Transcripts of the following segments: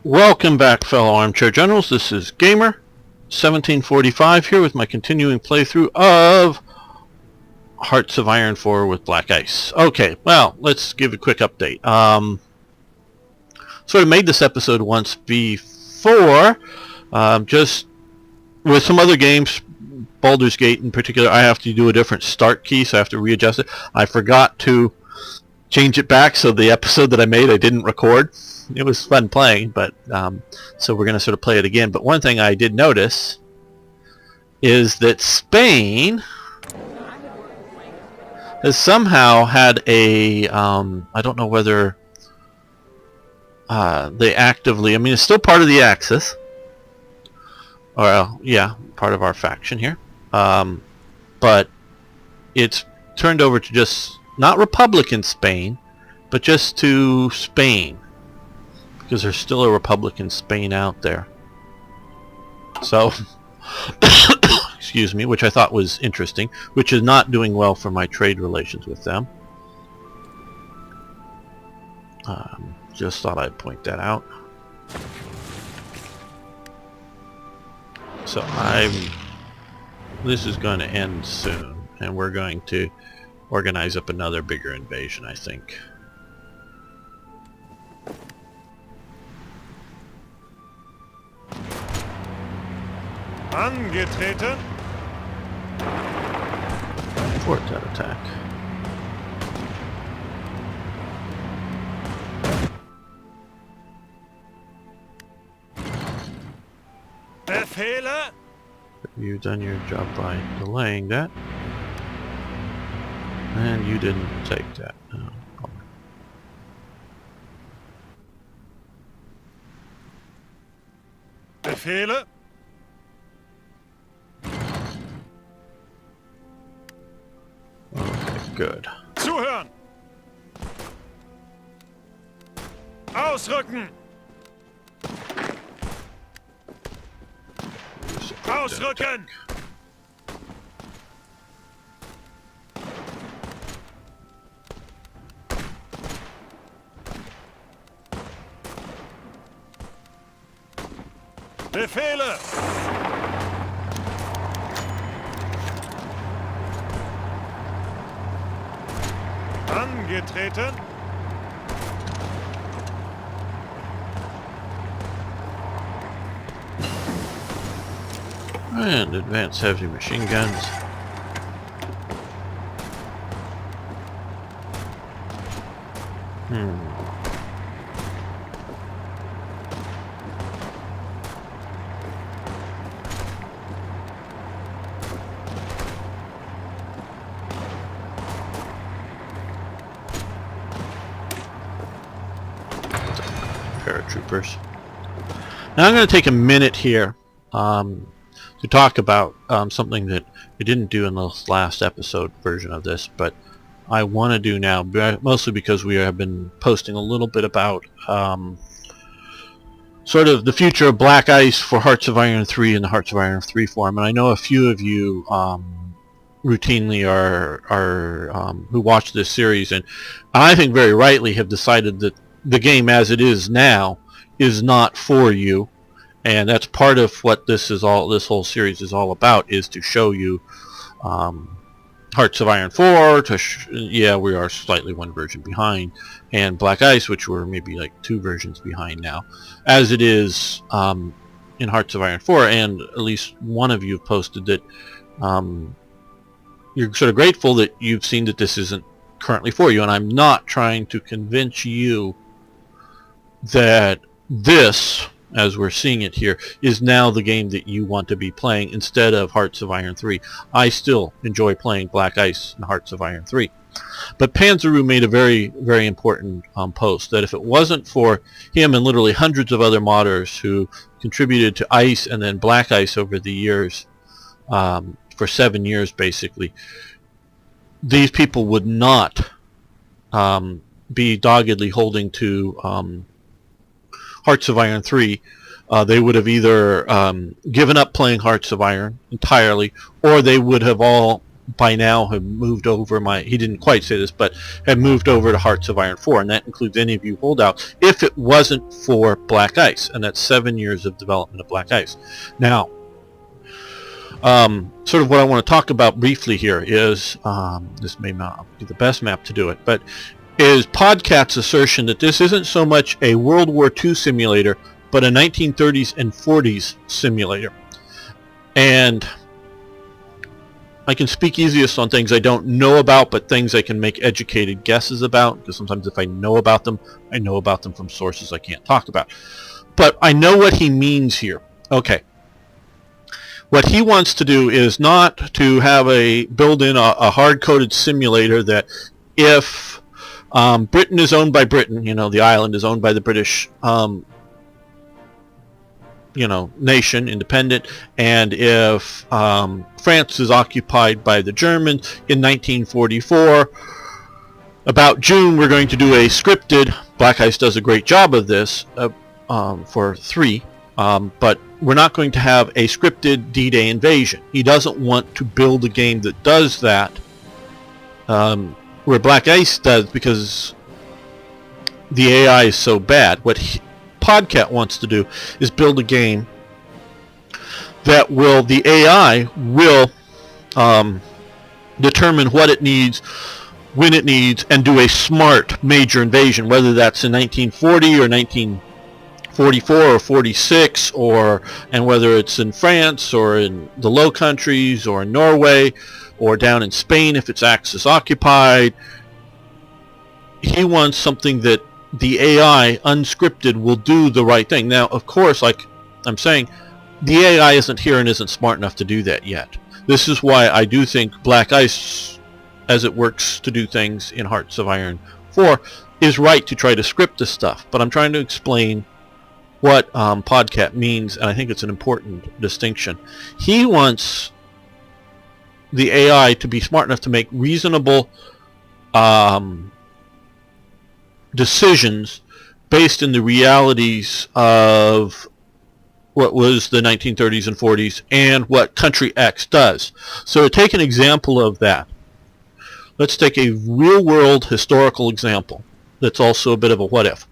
Welcome back, fellow armchair generals. This is Gamer 1745 here with my continuing playthrough of Hearts of Iron 4 with Black Ice. Okay, well, let's give a quick update. Sort of made this episode once before, just with some other games, Baldur's Gate in particular. I have to do a different start key, so I have to readjust it. I forgot to change it back, so the episode that I made I didn't record. It was fun playing, but so we're going to sort of play it again. But one thing I did notice is that Spain has somehow had a I don't know whether they actively, I mean, it's still part of the Axis, or yeah, part of our faction here, but it's turned over to just not Republican Spain, but just to Spain, because there's still a Republican Spain out there. So, excuse me, which I thought was interesting, which is not doing well for my trade relations with them. Just thought I'd point that out. So this is going to end soon, and we're going to organize up another bigger invasion, I think. Angetreten. Fort that attack. Befehle. You've done your job by delaying that. And you didn't take that. Oh, bummer. Befehle. Okay, good. Zuhören. Ausrücken. Ausrücken. Befehle. Angetreten. And advance heavy machine guns. Paratroopers. Now I'm going to take a minute here to talk about something that I didn't do in the last episode version of this, but I want to do now, mostly because we have been posting a little bit about sort of the future of Black Ice for Hearts of Iron 3 and the Hearts of Iron 3 forum, and I know a few of you routinely are who watch this series, and I think very rightly have decided that the game as it is now is not for you, and that's part of what this whole series is all about, is to show you Hearts of Iron 4, yeah, we are slightly one version behind, and Black Ice, which we're maybe like 2 versions behind now, as it is in Hearts of Iron 4, and at least one of you posted that you're sort of grateful that you've seen that this isn't currently for you, and I'm not trying to convince you that this, as we're seeing it here, is now the game that you want to be playing instead of Hearts of Iron 3. I still enjoy playing Black Ice and Hearts of Iron 3. But Panzeroo made a very, very important post, that if it wasn't for him and literally hundreds of other modders who contributed to Ice and then Black Ice over the years, for 7 years basically, these people would not be doggedly holding to Hearts of Iron 3. They would have either given up playing Hearts of Iron entirely, or they would have all by now have moved over he didn't quite say this, but had moved over to Hearts of Iron 4, and that includes any of you holdouts, if it wasn't for Black Ice, and that's 7 years of development of Black Ice. Now, sort of what I want to talk about briefly here is, this may not be the best map to do it, but is Podcat's assertion that this isn't so much a World War II simulator, but a 1930s and 40s simulator. And I can speak easiest on things I don't know about, but things I can make educated guesses about, because sometimes if I know about them from sources I can't talk about. But I know what he means here. Okay. What he wants to do is not to have build in a hard-coded simulator that if Britain is owned by Britain, the island is owned by the British nation, independent, and if France is occupied by the Germans in 1944, about June we're going to do a scripted, Black Ice does a great job of this for 3, but we're not going to have a scripted D-Day invasion. He doesn't want to build a game that does that, where Black Ice does, because the AI is so bad. What Podcat wants to do is build a game that the AI will determine what it needs, when it needs, and do a smart major invasion, whether that's in 1940 or 1944 or 46, and whether it's in France or in the Low Countries or in Norway or down in Spain if it's Axis occupied. He wants something that the AI, unscripted, will do the right thing. Now, of course, like I'm saying, the AI isn't here and isn't smart enough to do that yet. This is why I do think Black Ice, as it works to do things in Hearts of Iron 4, is right to try to script this stuff. But I'm trying to explain what Podcat means, and I think it's an important distinction. He wants the AI to be smart enough to make reasonable decisions based in the realities of what was the 1930s and 40s and what country X does. So to take an example of that, let's take a real-world historical example that's also a bit of a what-if.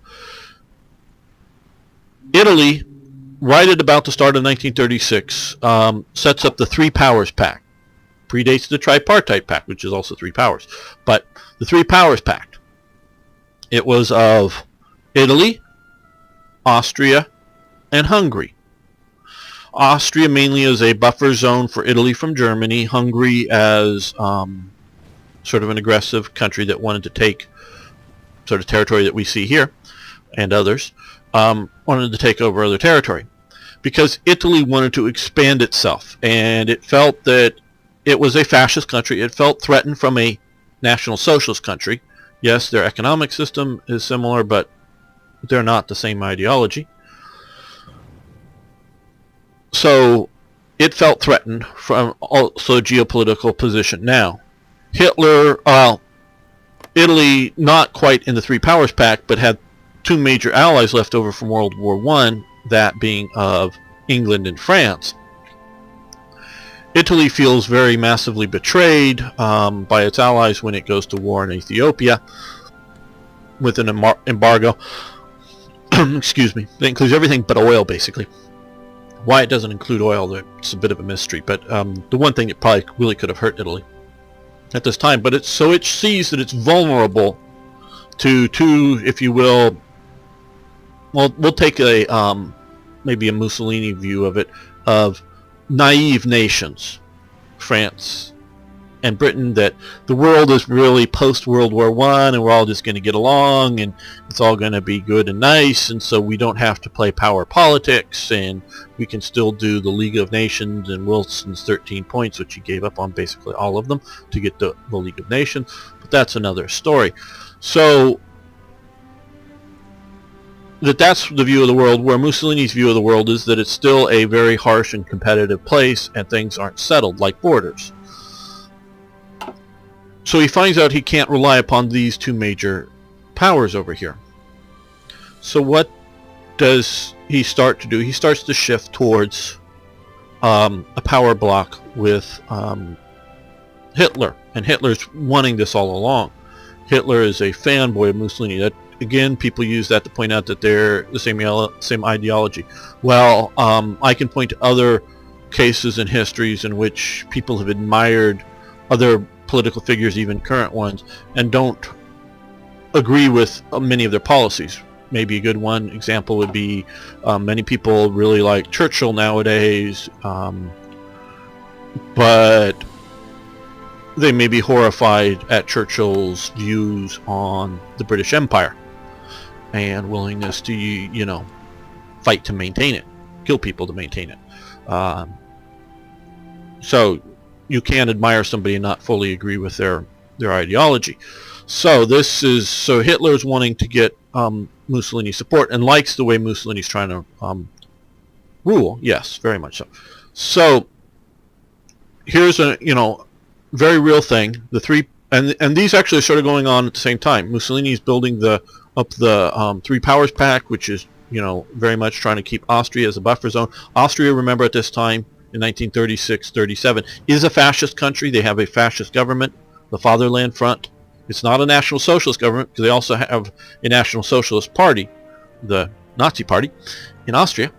Italy, right at about the start of 1936, sets up the Three Powers Pact. Predates the Tripartite Pact, which is also Three Powers. But the Three Powers Pact, it was of Italy, Austria, and Hungary. Austria mainly as a buffer zone for Italy from Germany, Hungary as sort of an aggressive country that wanted to take sort of territory that we see here, and others, wanted to take over other territory. Because Italy wanted to expand itself, and it felt that it was a fascist country. It felt threatened from a National Socialist country. Yes, their economic system is similar, but they're not the same ideology. So it felt threatened from also geopolitical position. Now, Hitler, Italy, not quite in the Three Powers Pact, but had two major allies left over from World War I, that being of England and France. Italy feels very massively betrayed by its allies when it goes to war in Ethiopia with an embargo. Excuse me. That includes everything but oil, basically. Why it doesn't include oil, it's a bit of a mystery. But the one thing that probably really could have hurt Italy at this time. But it sees that it's vulnerable to two, if you will. Well, we'll take a maybe a Mussolini view of it, of naive nations, France and Britain, that the world is really post-World War I and we're all just going to get along and it's all going to be good and nice, and so we don't have to play power politics and we can still do the League of Nations and Wilson's 13 points, which he gave up on basically all of them to get the League of Nations, but that's another story. So that's the view of the world, where Mussolini's view of the world is that it's still a very harsh and competitive place and things aren't settled like borders. So he finds out he can't rely upon these two major powers over here. So what does he start to do? He starts to shift towards a power block with Hitler, and Hitler's wanting this all along. Hitler is a fanboy of Mussolini. That, again, people use that to point out that they're the same ideology. Well, I can point to other cases and histories in which people have admired other political figures, even current ones, and don't agree with many of their policies. Maybe a good one example would be many people really like Churchill nowadays, but they may be horrified at Churchill's views on the British Empire and willingness to, fight to maintain it, kill people to maintain it. So you can admire somebody and not fully agree with their ideology. So Hitler's wanting to get Mussolini support and likes the way Mussolini's trying to rule. Yes, very much so. So here's a very real thing. The three and these actually are sort of going on at the same time. Mussolini's building the Three Powers Pact, which is very much trying to keep Austria as a buffer zone. Austria, remember, at this time in 1936-37 is a fascist country. They have a fascist government, the Fatherland Front. It's not a National Socialist government because they also have a National Socialist Party, the Nazi Party, in Austria.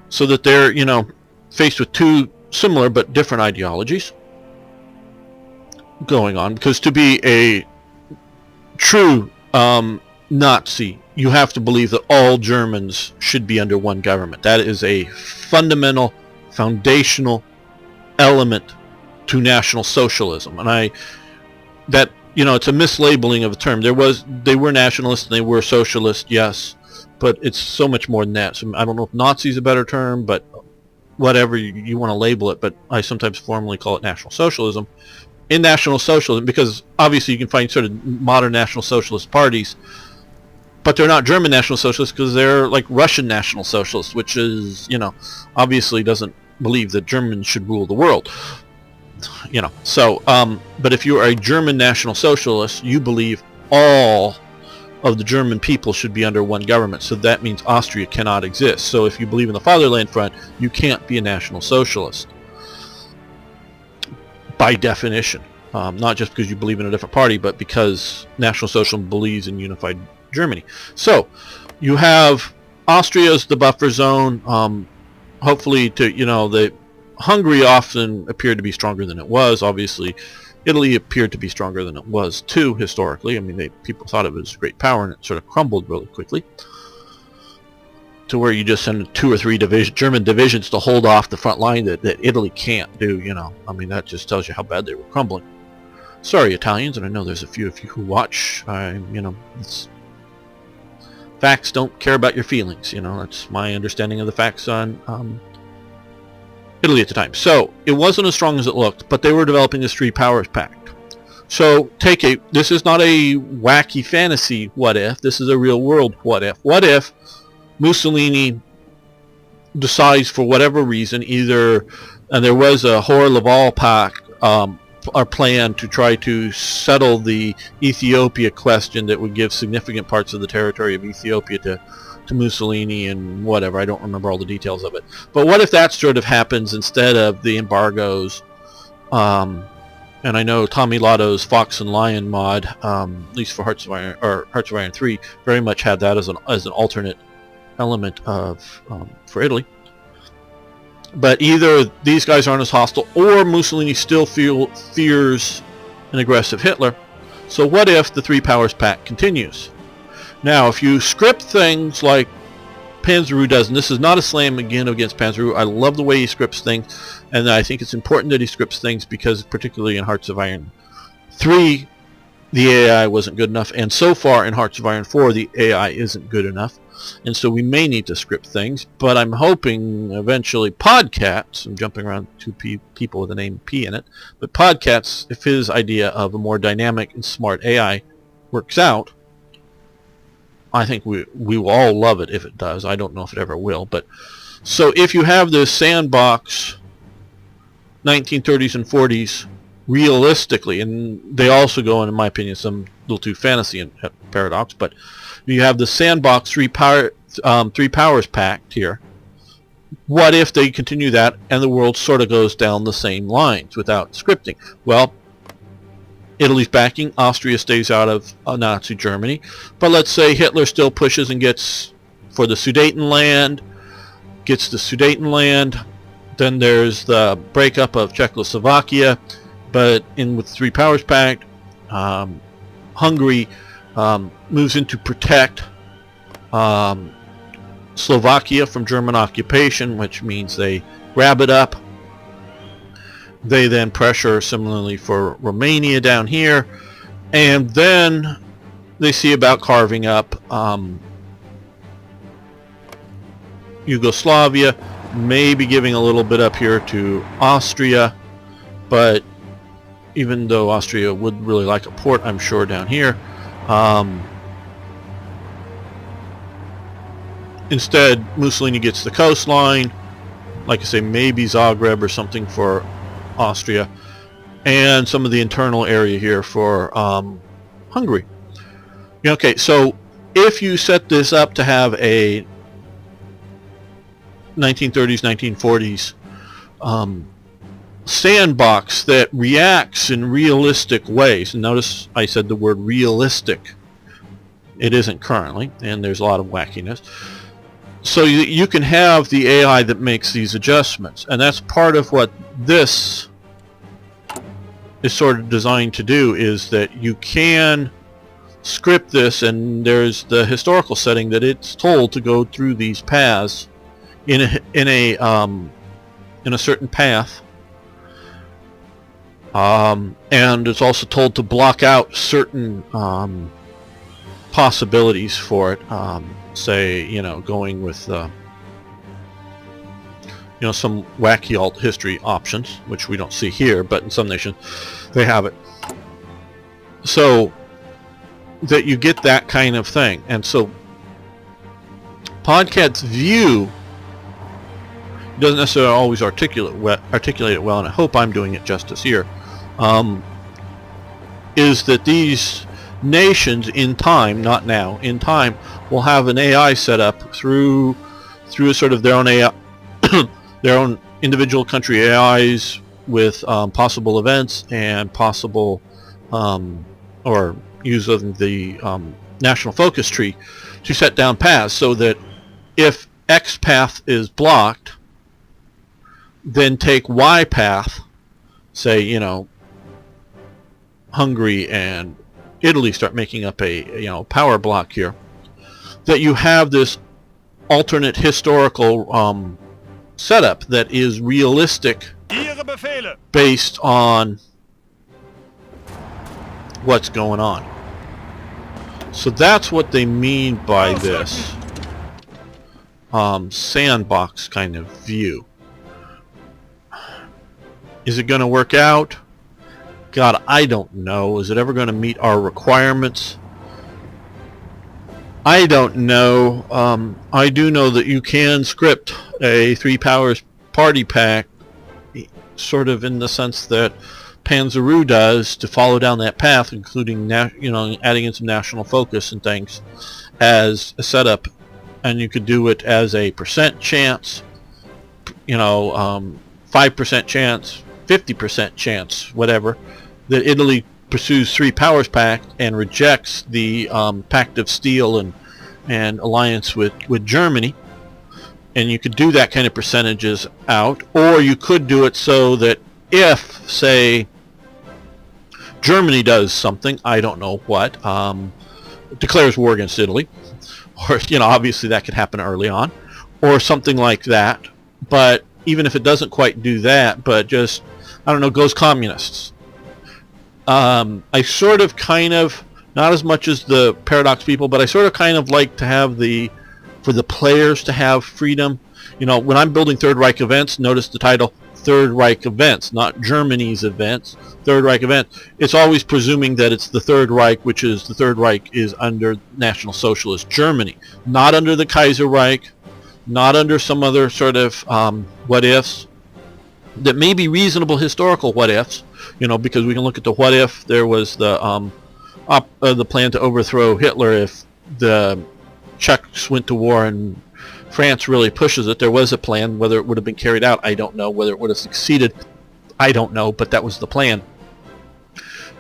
So that they're, faced with two similar but different ideologies going on. Because to be a true Nazi, you have to believe that all Germans should be under one government. That is a fundamental, foundational element to National Socialism. And it's a mislabeling of a term. They were nationalists and they were socialists, yes, but it's so much more than that. So I don't know if Nazi is a better term, but whatever you want to label it, but I sometimes formally call it National Socialism. In National Socialism, because obviously you can find sort of modern National Socialist parties, but they're not German National Socialists because they're like Russian National Socialists, which is, obviously doesn't believe that Germans should rule the world. But if you are a German National Socialist, you believe all of the German people should be under one government. So that means Austria cannot exist. So if you believe in the Fatherland Front, you can't be a National Socialist by definition. Not just because you believe in a different party, but because National Socialism believes in unified Germany. So you have Austria as the buffer zone. Hopefully Hungary often appeared to be stronger than it was. Obviously, Italy appeared to be stronger than it was too historically. I mean, people thought it was a great power, and it sort of crumbled really quickly to where you just send 2 or 3 German divisions to hold off the front line that Italy can't do. I mean, that just tells you how bad they were crumbling. Sorry, Italians, and I know there's a few of you who watch. Facts don't care about your feelings. That's my understanding of the facts on Italy at the time. So it wasn't as strong as it looked, but they were developing this Three Powers Pact. So this is not a wacky fantasy what if, this is a real world what if. What if Mussolini decides for whatever reason, and there was a Hore-Laval Pact, our plan to try to settle the Ethiopia question that would give significant parts of the territory of Ethiopia to Mussolini and whatever. I don't remember all the details of it. But what if that sort of happens instead of the embargoes? And I know Tommy Lotto's Fox and Lion mod, at least for Hearts of Iron or Hearts of Iron 3, very much had that as an alternate element for Italy. But either these guys aren't as hostile, or Mussolini still fears an aggressive Hitler. So what if the Three Powers Pact continues? Now, if you script things like Panzeroo does, and this is not a slam again against Panzeroo, I love the way he scripts things, and I think it's important that he scripts things because, particularly in Hearts of Iron 3, the AI wasn't good enough, and so far in Hearts of Iron 4, the AI isn't good enough, and so we may need to script things, but I'm hoping eventually Podcats, I'm jumping around 2 people with the name P in it, but Podcats, if his idea of a more dynamic and smart AI works out, I think we will all love it if it does. I don't know if it ever will, but so if you have this sandbox 1930s and 40s realistically, and they also go in my opinion, some little too fantasy and paradox, but you have the sandbox Three Powers Pact here what if they continue that and the world sort of goes down the same lines without scripting? Well, Italy's backing, Austria stays out of Nazi Germany, but let's say Hitler still pushes and gets for the Sudetenland, then there's the breakup of Czechoslovakia, but with the Three Powers Pact, Hungary moves in to protect Slovakia from German occupation, which means they grab it up. They then pressure similarly for Romania down here, and then they see about carving up Yugoslavia, maybe giving a little bit up here to Austria, but even though Austria would really like a port, I'm sure, down here, instead Mussolini gets the coastline, like I say, maybe Zagreb or something for Austria, and some of the internal area here for Hungary. Okay, so if you set this up to have a 1930s, 1940s sandbox that reacts in realistic ways, and notice I said the word realistic. It isn't currently, and there's a lot of wackiness. So you can have the AI that makes these adjustments, and that's part of what this is sort of designed to do, is that you can script this, and there's the historical setting that it's told to go through these paths in a certain path, and it's also told to block out certain possibilities for it. Say, going with some wacky alt history options, which we don't see here, but in some nations they have it, so that you get that kind of thing. And so Podcat's view doesn't necessarily always articulate it well, and I hope I'm doing it justice here, is that these nations in time, not now, in time, will have an AI set up through a sort of their own AI, their own individual country AIs with possible events and possible or use of the national focus tree to set down paths, so that if X path is blocked, then take Y path, say, Hungary and Italy start making up a power block here, that you have this alternate historical setup that is realistic based on what's going on. So that's what they mean by this sandbox kind of view. Is it going to work out? God, I don't know. Is it ever going to meet our requirements? I don't know. I do know that you can script a Three Powers party pack, sort of in the sense that Panzeroo does, to follow down that path, including adding in some national focus and things as a setup, and you could do it as a percent chance, 5% chance, 50% chance, whatever, that Italy pursues Three Powers Pact and rejects the Pact of Steel and alliance with Germany. And you could do that kind of percentages out, or you could do it so that if, say, Germany does something, I don't know what, declares war against Italy, or obviously that could happen early on, or something like that. But even if it doesn't quite do that, but just, I don't know, goes communists. I sort of kind of, not as much as the Paradox people, but I sort of kind of like to have for the players to have freedom. When I'm building Third Reich events, notice the title, Third Reich events, not Germany's events, Third Reich events. It's always presuming that it's the Third Reich, which is the Third Reich is under National Socialist Germany, not under the Kaiser Reich, not under some other sort of what-ifs that may be reasonable historical what-ifs, because we can look at the what-if there was the plan to overthrow Hitler if the Czechs went to war and France really pushes it. There was a plan. Whether it would have been carried out, I don't know. Whether it would have succeeded, I don't know. But that was the plan,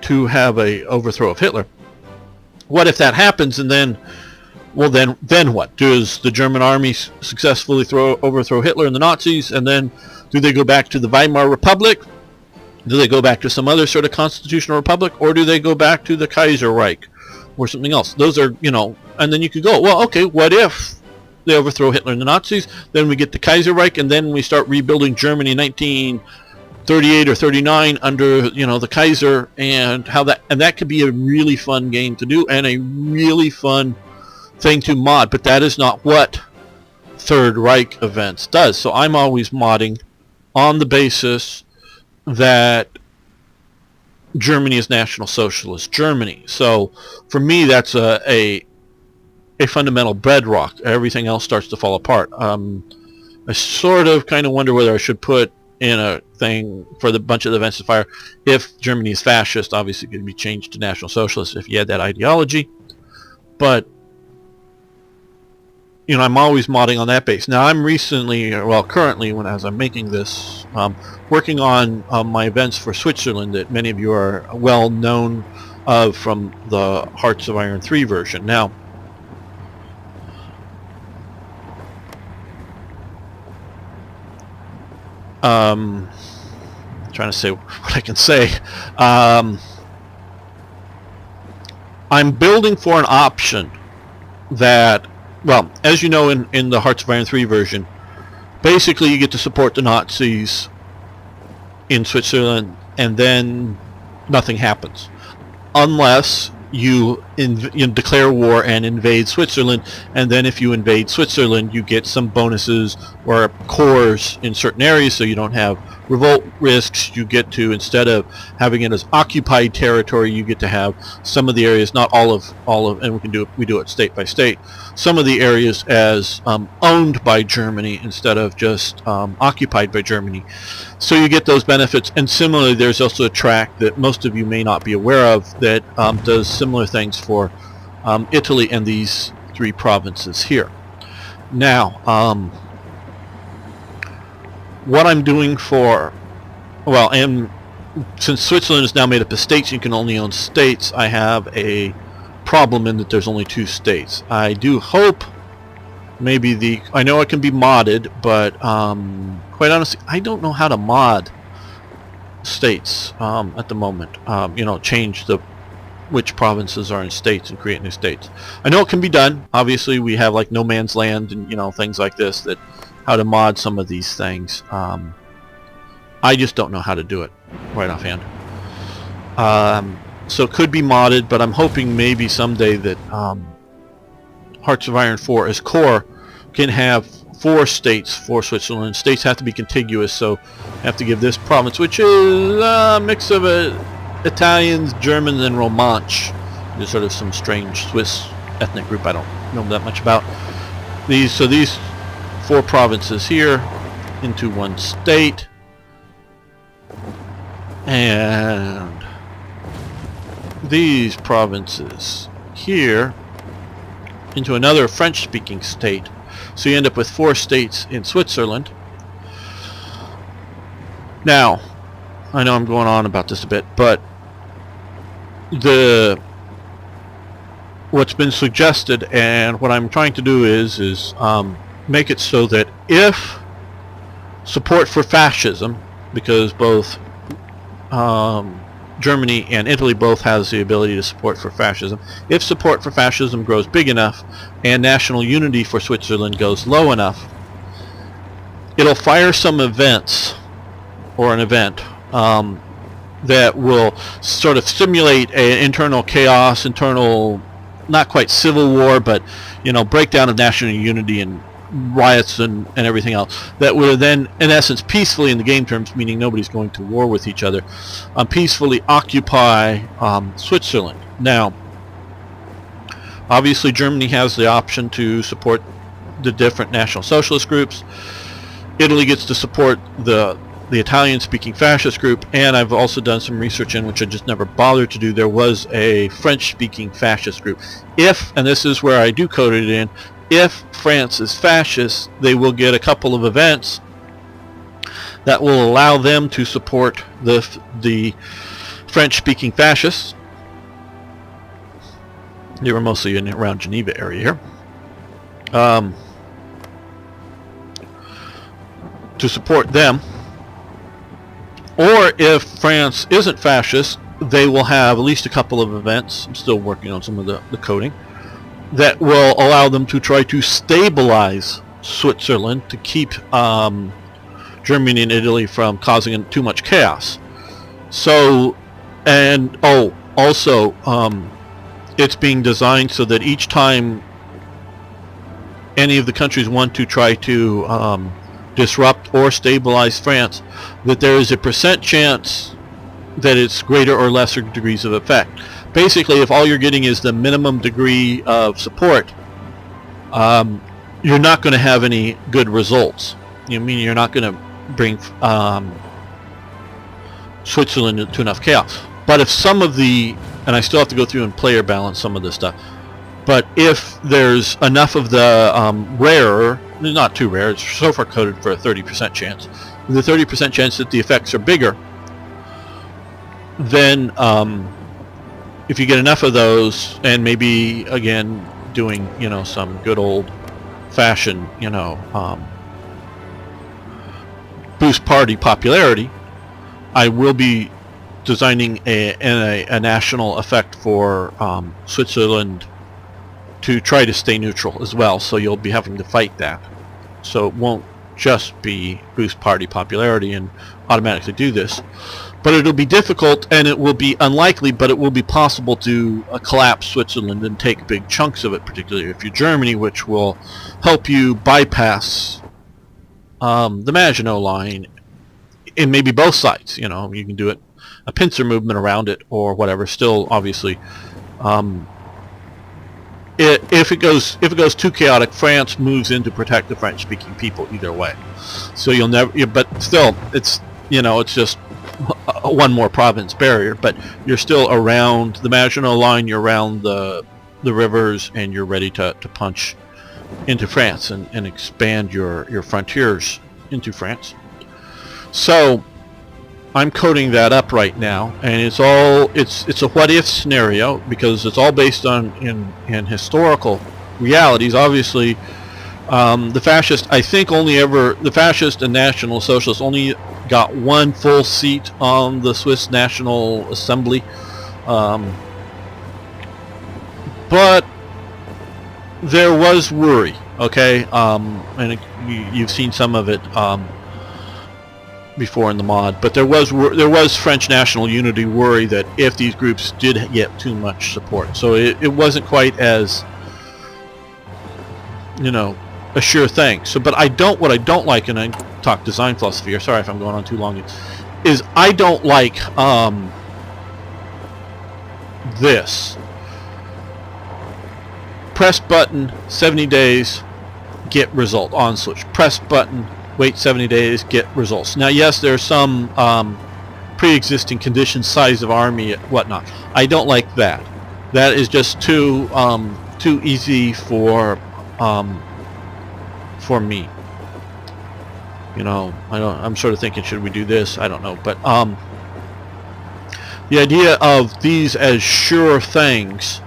to have a overthrow of Hitler. What if that happens, and then, well, then what? Does the German army successfully overthrow Hitler and the Nazis, and then do they go back to the Weimar Republic? Do they go back to some other sort of constitutional republic, or do they go back to the Kaiserreich or something else? Those are, and then you could go, well, okay, what if they overthrow Hitler and the Nazis, then we get the Kaiserreich, and then we start rebuilding Germany in 1938 or 39 under, the Kaiser, and that could be a really fun game to do, and a really fun thing to mod, but that is not what Third Reich events does. So I'm always modding on the basis that Germany is National Socialist Germany. So for me, that's a fundamental bedrock. Everything else starts to fall apart. I sort of kind of wonder whether I should put in a thing for the bunch of the events to fire. If Germany is fascist, obviously it could be changed to National Socialist if you had that ideology. But I'm always modding on that base. Now I'm currently, as I'm making this, working on my events for Switzerland that many of you are well known of from the Hearts of Iron 3 version. Now, trying to say what I can say. I'm building for an option that, well, as you know, in the Hearts of Iron 3 version, basically you get to support the Nazis in Switzerland, and then nothing happens. Unless you declare war and invade Switzerland, and then if you invade Switzerland, you get some bonuses or cores in certain areas, so you don't have revolt risks. You get to, instead of having it as occupied territory, you get to have some of the areas, not all of, and we do it state by state, some of the areas as owned by Germany instead of just occupied by Germany. So you get those benefits. And similarly, there's also a track that most of you may not be aware of that does similar things for Italy and these three provinces here. Now, what I'm doing for, well, and since Switzerland is now made up of states, you can only own states, I have a problem in that there's only 2 states. I do hope maybe I know it can be modded, but quite honestly, I don't know how to mod states at the moment. Change which provinces are in states and create new states. I know it can be done. Obviously, we have like no man's land and things like this, that how to mod some of these things. I just don't know how to do it right offhand. So it could be modded, but I'm hoping maybe someday that Hearts of Iron 4 as core can have 4 states for Switzerland. States have to be contiguous, so I have to give this province, which is a mix of Italians, Germans, and Romansh. There's sort of some strange Swiss ethnic group I don't know that much about. These 4 provinces here into 1 state, and these provinces here into another French-speaking state. So you end up with 4 states in Switzerland. Now, I know I'm going on about this a bit, but what's been suggested and what I'm trying to do is make it so that if support for fascism, because both Germany and Italy both has the ability to support for fascism, if support for fascism grows big enough and national unity for Switzerland goes low enough, it'll fire some events, or an event that will sort of simulate an internal chaos, not quite civil war, but breakdown of national unity and riots and everything else, that would then, in essence, peacefully, in the game terms, meaning nobody's going to war with each other, peacefully occupy Switzerland. Now, obviously Germany has the option to support the different National Socialist groups. Italy gets to support the Italian-speaking fascist group, and I've also done some research in which I just never bothered to do. There was a French-speaking fascist group. If, and this is where I do code it in, if France is fascist, they will get a couple of events that will allow them to support the French-speaking fascists. They were mostly in around Geneva area here. To support them. Or if France isn't fascist, they will have at least a couple of events. I'm still working on some of the coding that will allow them to try to stabilize Switzerland to keep Germany and Italy from causing too much chaos. So, and also it's being designed so that each time any of the countries want to try to disrupt or stabilize France, that there is a % chance that it's greater or lesser degrees of effect. Basically, if all you're getting is the minimum degree of support, you're not going to have any good results. You mean you're not going to bring Switzerland into enough chaos. But if some of the, and I still have to go through and player balance some of this stuff, but if there's enough of the rarer, not too rare, it's so far coded for a 30% chance, the 30% chance that the effects are bigger, then if you get enough of those, and maybe again doing some good old fashioned boost party popularity, I will be designing a national effect for Switzerland to try to stay neutral as well, so you'll be having to fight that. So it won't just be boost party popularity and automatically do this, but it'll be difficult, and it will be unlikely, but it will be possible to collapse Switzerland and take big chunks of it, particularly if you're Germany, which will help you bypass the Maginot Line in maybe both sides. You can do it a pincer movement around it or whatever. Still, obviously, if it goes too chaotic, France moves in to protect the French-speaking people either way. So you'll never. But still, it's it's just one more province barrier. But you're still around the Maginot Line. You're around the rivers, and you're ready to punch into France and expand your frontiers into France. So I'm coding that up right now, and it's a what if scenario, because it's all based on in historical realities. Obviously, the fascist and National Socialists only got one full seat on the Swiss National Assembly, but there was worry, okay, and you've seen some of it before in the mod, but there was French national unity worry that if these groups did get too much support, so it wasn't quite as a sure thing. So, but what I don't like, and I talk design philosophy here, sorry if I'm going on too long, is I don't like this. Press button, 70 days, get result, on switch. Press button, wait 70 days, get results. Now, yes, there are some pre-existing conditions, size of army, whatnot. I don't like that. That is just too easy for me. I'm sort of thinking, should we do this? I don't know, but the idea of these as sure things.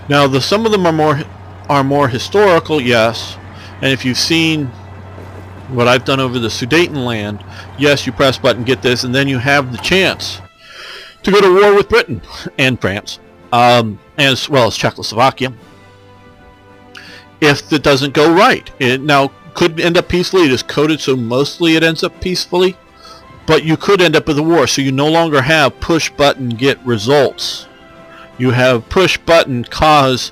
Now, some of them are more historical, yes. And if you've seen what I've done over the Sudetenland, yes, you press button, get this, and then you have the chance to go to war with Britain and France, as well as Czechoslovakia. If it doesn't go right, it now could end up peacefully. It is coded so mostly it ends up peacefully, but you could end up with a war. So you no longer have push button, get results. You have push button, cause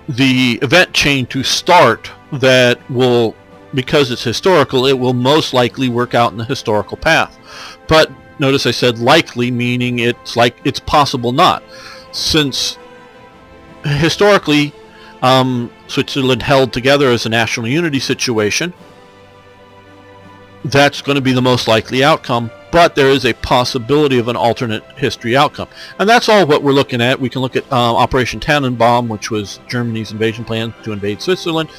the event chain to start that will, because it's historical, it will most likely work out in the historical path. But notice I said likely, meaning it's possible not. Since historically Switzerland held together as a national unity situation, that's going to be the most likely outcome. but there is a possibility of an alternate history outcome. And that's all what we're looking at. We can look at Operation Tannenbaum, which was Germany's invasion plan to invade Switzerland.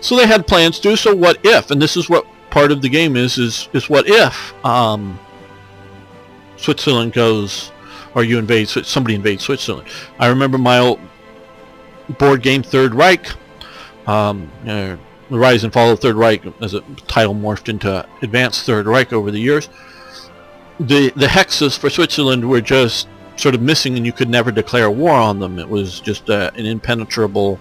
So they had plans to. So what if? And this is what part of the game is what if Switzerland goes, or you invade, somebody invades Switzerland. I remember my old board game Third Reich, the Rise and Fall of the Third Reich, as a title morphed into Advanced Third Reich over the years. The hexes for Switzerland were just sort of missing, and you could never declare war on them. It was just an impenetrable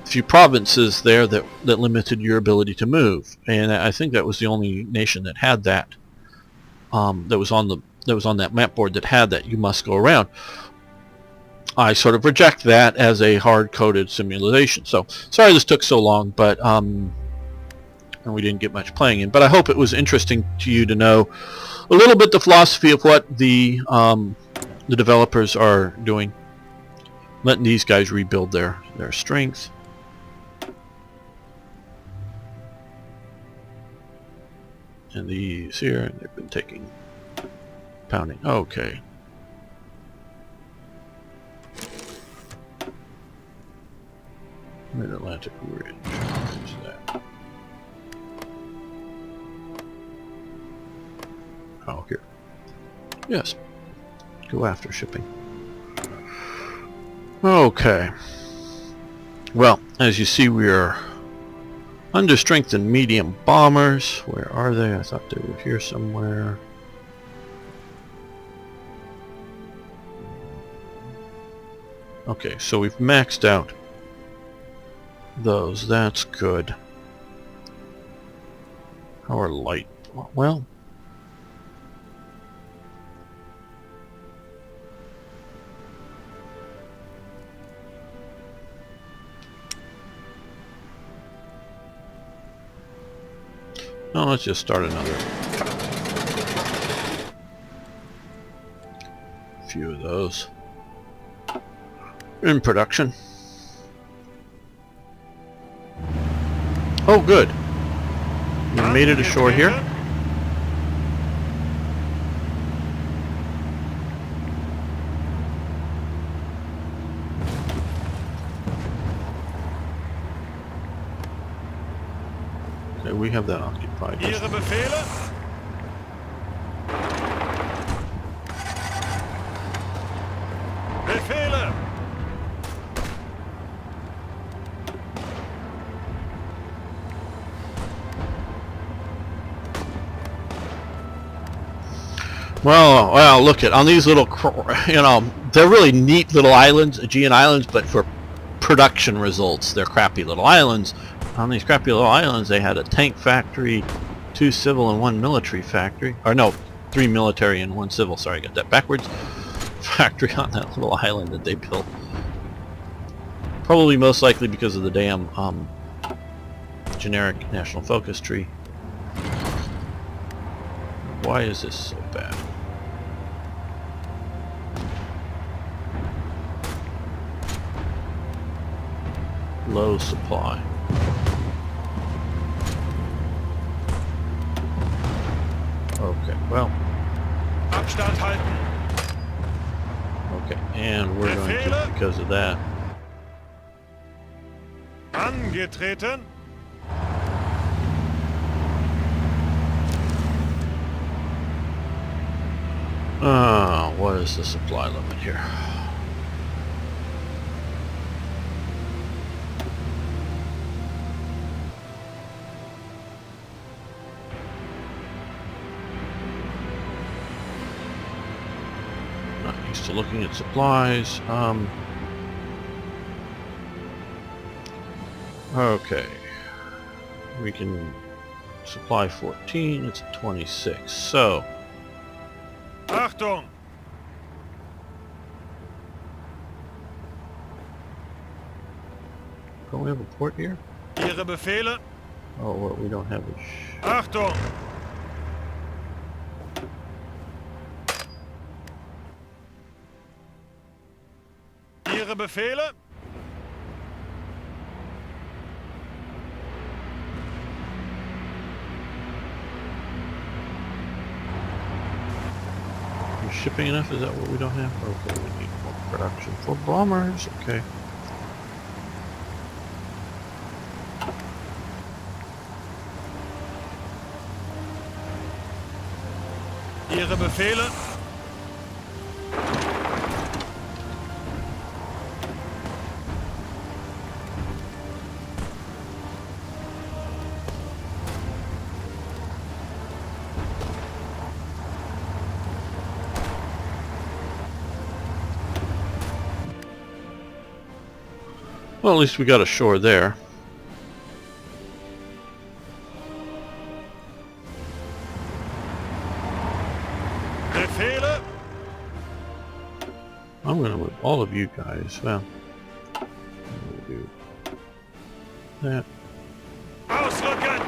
few provinces there that limited your ability to move, and I think that was the only nation that had that. That was on that map board that had that. You must go around. I sort of reject that as a hard-coded simulation. So sorry this took so long, but and we didn't get much playing in. But I hope it was interesting to you to know a little bit the philosophy of what the developers are doing, letting these guys rebuild their strength. And these here, they've been taking pounding. Okay. Mid-Atlantic Ridge. Where's that? Oh, here. Yes. Go after shipping. Okay. Well, as you see, we are under strength and medium bombers. Where are they? I thought they were here somewhere. Okay, so we've maxed out those. That's good. How are light? Well, no, let's just start another few of those in production. Oh, good. We made it ashore here. Okay, we have that occupied. Ihre Befehle? Befehle! Well, look at on these little, they're really neat little islands, Aegean islands, but for production results, they're crappy little islands. On these crappy little islands, they had a tank factory, 2 civil and 1 military factory. Or no, 3 military and 1 civil. Sorry, I got that backwards. Factory on that little island that they built. Probably most likely because of the damn generic national focus tree. Why is this so bad? Low supply. Okay, well. Abstand halten. Okay, and we're going to, because of that. Angetreten. What is the supply limit here? Not used to looking at supplies. Okay. We can supply 14, it's 26. So Achtung! don't we have a port here? Ihre Befehle? Oh, what we don't have is... Achtung! Ihre Befehle? shipping enough? Is that what we don't have? Okay, we need more production for bombers. Okay. Ihre Befehle? Well, at least we got ashore there. Befehle? I'm gonna move all of you guys. Well, I'm gonna do that. Ausrücken!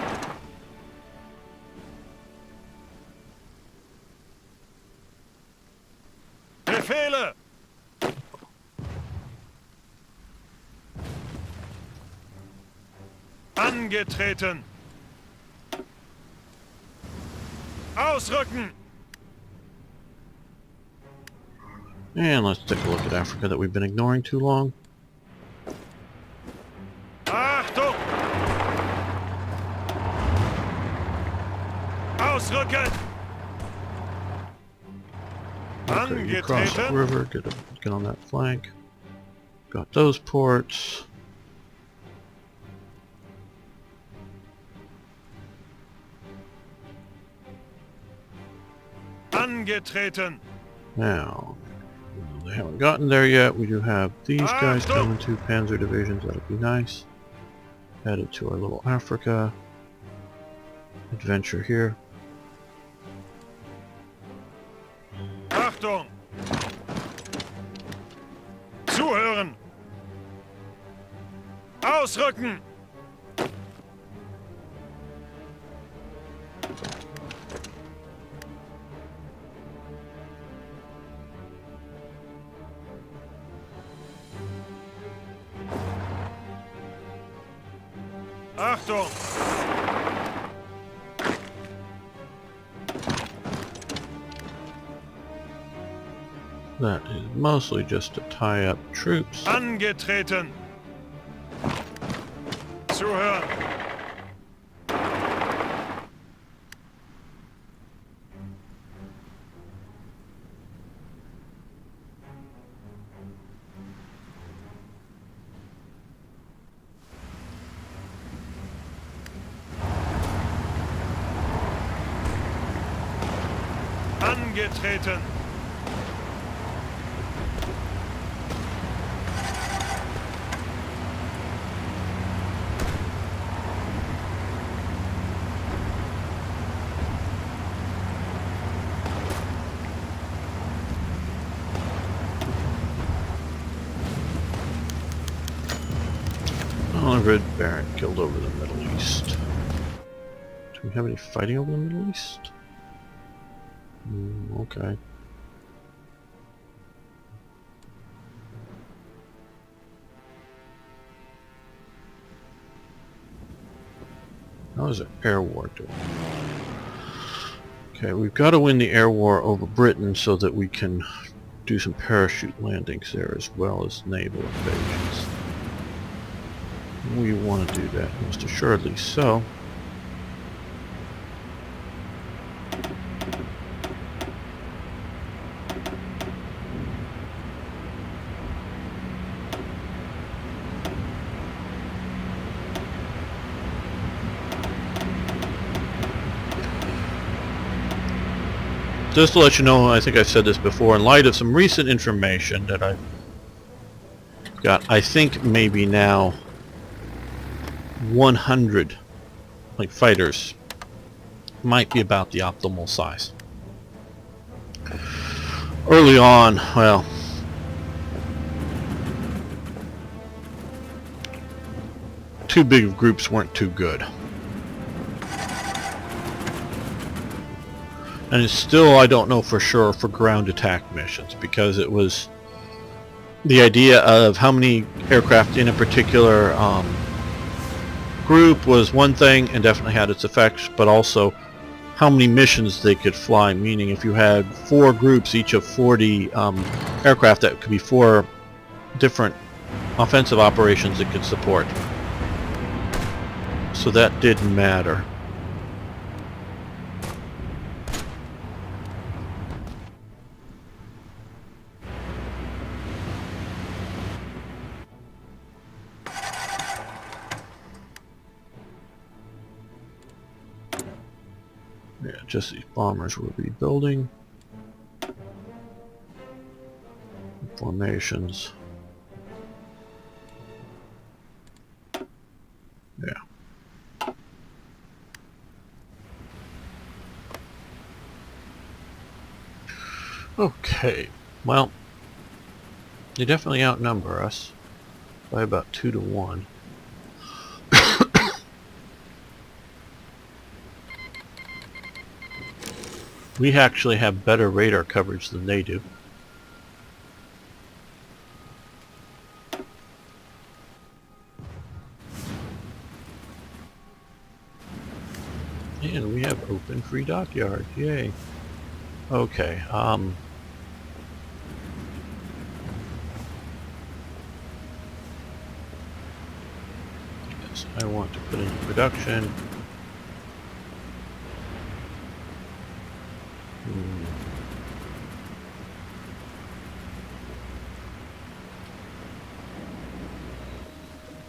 Befehle! Angetreten! Ausrücken! And let's take a look at Africa that we've been ignoring too long. Achtung! Ausrücken! Okay, you cross the Angetreten! river, get on that flank. Got those ports. Angetreten! Now, they haven't gotten there yet. We do have these guys coming to Panzer divisions. That'll be nice. Added to our little Africa adventure here. Achtung! Zuhören! Ausrücken! Achtung! That is mostly just to tie up troops. Angetreten! Zuhören! Angetreten! Oh, Red Baron killed over the Middle East. Do we have any fighting over the Middle East? Okay. How is our air war doing? Okay, we've got to win the air war over Britain so that we can do some parachute landings there as well as naval invasions. We want to do that, most assuredly so. Just to let you know, I think I've said this before, in light of some recent information that I've got, I think maybe now 100 fighters might be about the optimal size. Early on, well, too big of groups weren't too good. And it's still, I don't know for sure, for ground attack missions, because it was the idea of how many aircraft in a particular group was one thing and definitely had its effects, but also how many missions they could fly, meaning if you had 4 groups, each of 40 aircraft, that could be 4 different offensive operations it could support. So that did matter. Yeah, just these bombers we're rebuilding. Formations. Yeah. Okay. Well, they definitely outnumber us by about 2 to 1. We actually have better radar coverage than they do. And we have open free dockyard. Yay. Okay, yes, I want to put into production.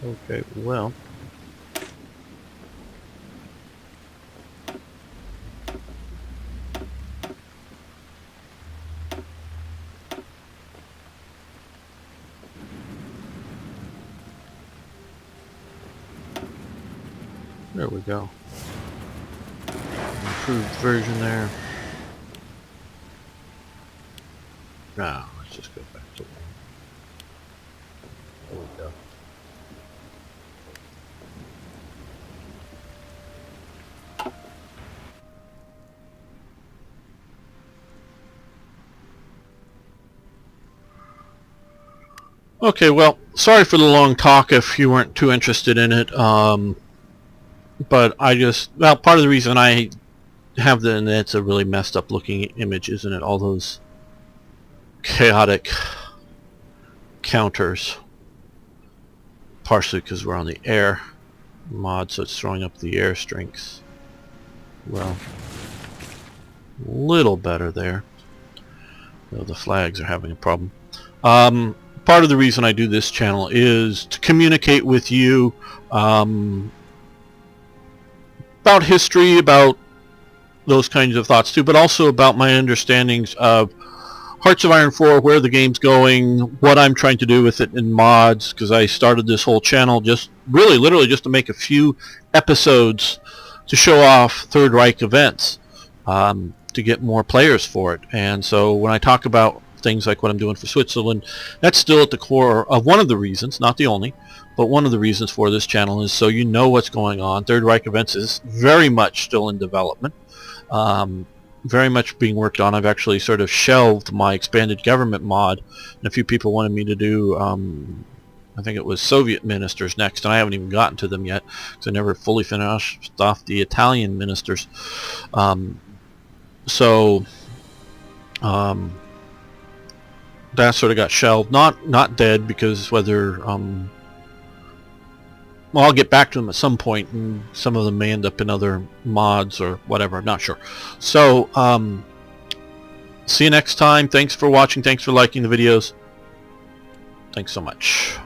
Okay, well. There we go. Improved version there. Now, let's just go back to one. There we go. Okay, well, sorry for the long talk if you weren't too interested in it. But I just, well, part of the reason I have the, and it's a really messed up looking image, isn't it? All those chaotic counters. Partially because we're on the air mod, so it's throwing up the air strengths. Well, a little better there. Though the flags are having a problem. Part of the reason I do this channel is to communicate with you about history, about those kinds of thoughts too, but also about my understandings of Hearts of Iron 4, where the game's going, what I'm trying to do with it in mods, because I started this whole channel just really literally just to make a few episodes to show off Third Reich events, to get more players for it. And so when I talk about things like what I'm doing for Switzerland, that's still at the core of one of the reasons, not the only, but one of the reasons for this channel is so you know what's going on. Third Reich events is very much still in development, very much being worked on. I've actually sort of shelved my expanded government mod, and a few people wanted me to do I think it was Soviet ministers next, and I haven't even gotten to them yet because I never fully finished off the Italian ministers. That sort of got shelved, not dead, because whether well, I'll get back to them at some point, and some of them may end up in other mods or whatever, I'm not sure. So see you next time. Thanks for watching, thanks for liking the videos. Thanks so much.